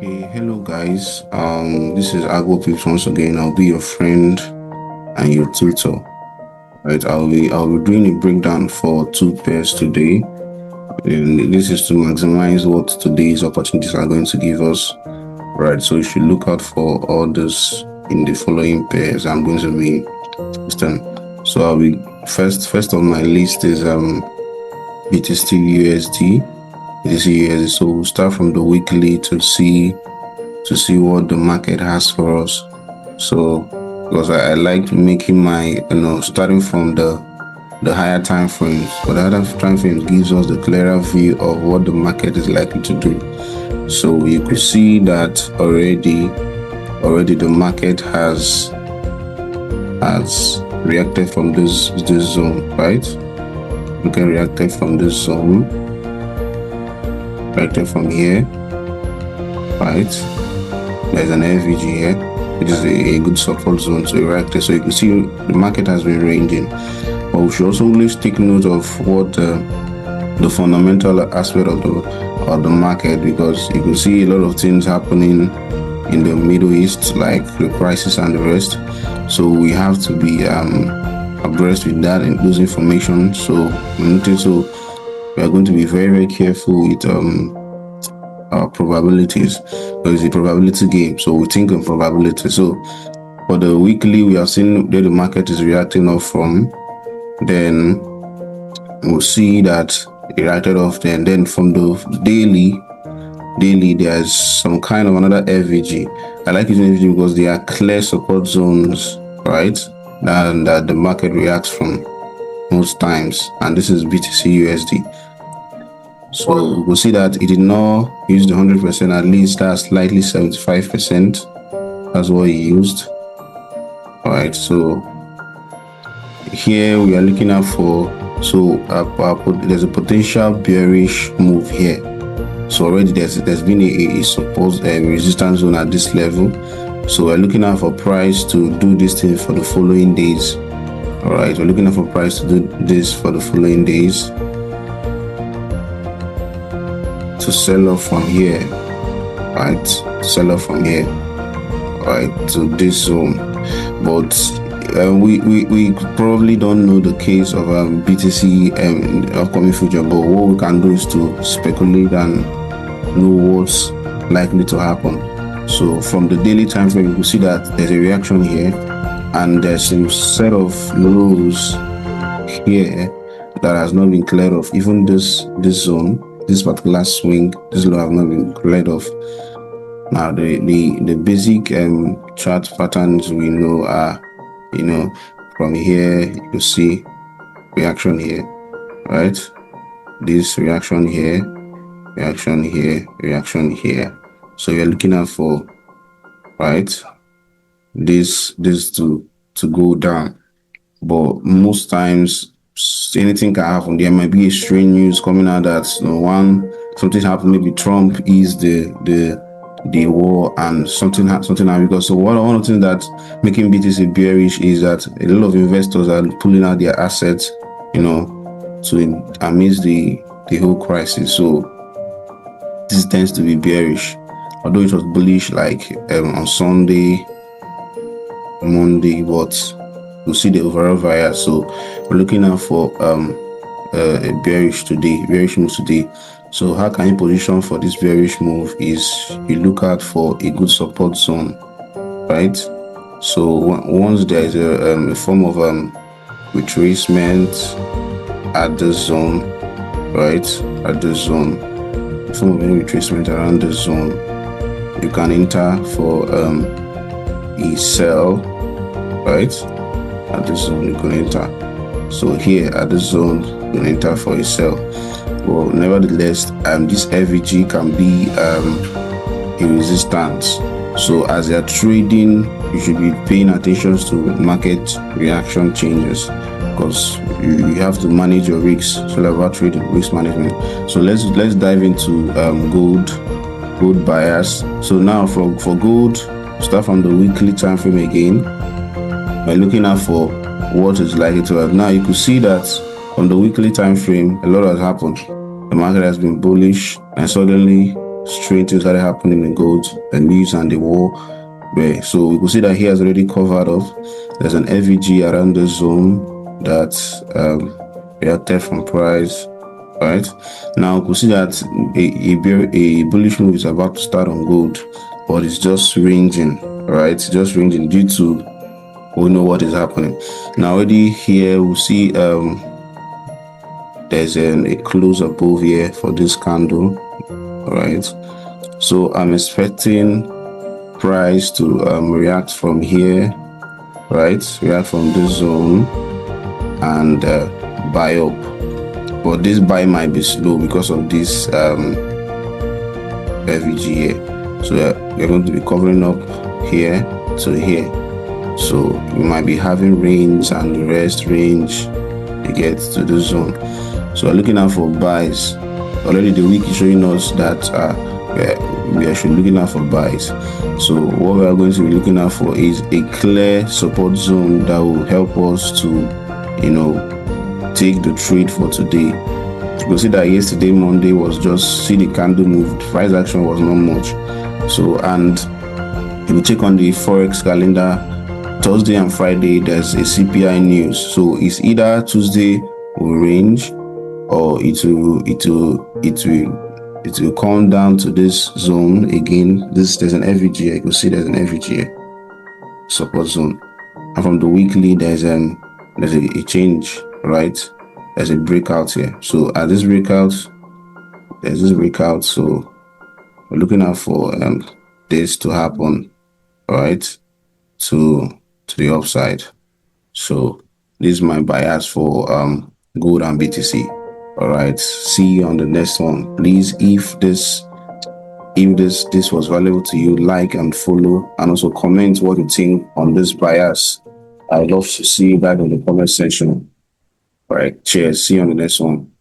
Hey, hello guys. This is Algo once again. I'll be your friend and your tutor. Right, I'll be doing a breakdown for two pairs today. And this is to maximize what today's opportunities are going to give us. Right, so you should look out for all this in the following pairs. I'm going to be listing. So I'll be first on my list is BTC USD. So we'll start from the weekly to see what the market has for us. So because I like making my starting from the higher time frames, but the higher time frames gives us the clearer view of what the market is likely to do. So you could see that already the market has reacted from this zone, right? You can reacted from this zone, reacted from here, right? There's an FVG here, which is a good support zone to reacted. So you can see the market has been ranging. But we should also always take note of what the fundamental aspect of the market, because you can see a lot of things happening in the Middle East, like the crisis and the rest. So we have to be abreast with that and those information. So we are going to be very, very careful with our probabilities, because it's a probability game. So we think in probability. So for the weekly, we are seeing where the market is reacting off from. Then we'll see that it reacted off. Then from the daily, there's some kind of another FVG. I like using FVG because they are clear support zones, right? And that the market reacts from most times. And this is BTC USD. So we'll see that it did not use the 100%, at least that's slightly 75%. That's what he used. All right, so here we are looking at there's a potential bearish move here. So already there's been a supposed resistance zone at this level. So we're looking out for price to do this thing for the following days. All right, we're looking out for price to do this for the following days, to sell off from here, right? Sell off from here, right, to this zone. But we probably don't know the case of BTC upcoming future. But what we can do is to speculate and know what's likely to happen. So from the daily time frame, you can see that there's a reaction here, and there's some set of lows here that has not been cleared off. Even this zone, this particular swing, this low have not been cleared off. Now the basic chart patterns we know are, from here you can see reaction here, right? This reaction here, reaction here, reaction here. So you're looking at for, right, this to go down. But most times anything can happen. There might be a strange news coming out that something happened. Maybe Trump is the war, and something happened. Because so one of the things that making BTC bearish is that a lot of investors are pulling out their assets, to amidst the whole crisis. So this tends to be bearish, although it was bullish like on Sunday, Monday, but we'll see the overall variance. So we're looking out for a bearish move today. So how can you position for this bearish move is you look out for a good support zone, right? So once there is a form of retracement at the zone, right, at the zone, a form of retracement around the zone, you can enter for a sell, right? At the zone you can enter. So here at the zone you can enter for a sell. Well, nevertheless, this FVG can be a resistance. So as you're trading, you should be paying attention to market reaction changes, because you have to manage your risks. So about trading, risk management. So let's dive into gold buyers. So now for gold, start from the weekly time frame again. We're looking out for what is likely to happen. Now you could see that on the weekly time frame, a lot has happened. The market has been bullish, and suddenly strange things started happening in gold, the news and the war. So we could see that he has already covered up. There's an FVG around the zone that reacted from price. Right now, we could see that a bullish move is about to start on gold, but it's just ranging. Right, just ranging due to we know what is happening now. Already here, we see there's a close above here for this candle. All right, so I'm expecting price to react from here, right? React from this zone and buy up, but this buy might be slow because of this FVG here. So we're going to be covering up here to here, so you might be having range and the rest range to get to the zone. So we're looking out for buys. Already the week is showing us that we are actually looking out for buys. So what we are going to be looking out for is a clear support zone that will help us to, take the trade for today. You can see that yesterday, Monday, was just see the candle moved. Price action was not much. So, and if you check on the Forex calendar, Thursday and Friday, there's a CPI news. So it's either Tuesday will range, or it will come down to this zone again. There's an FVG. You can see there's an FVG support zone, and from the weekly there's a change, right? There's a breakout here. So at this breakout, there's this breakout. So we're looking out for this to happen, right? To the upside. So this is my bias for gold and BTC. All right, see you on the next one. Please, if this was valuable to you, like and follow, and also comment what you think on this bias. I'd love to see that in the comment section. All right, cheers. See you on the next one.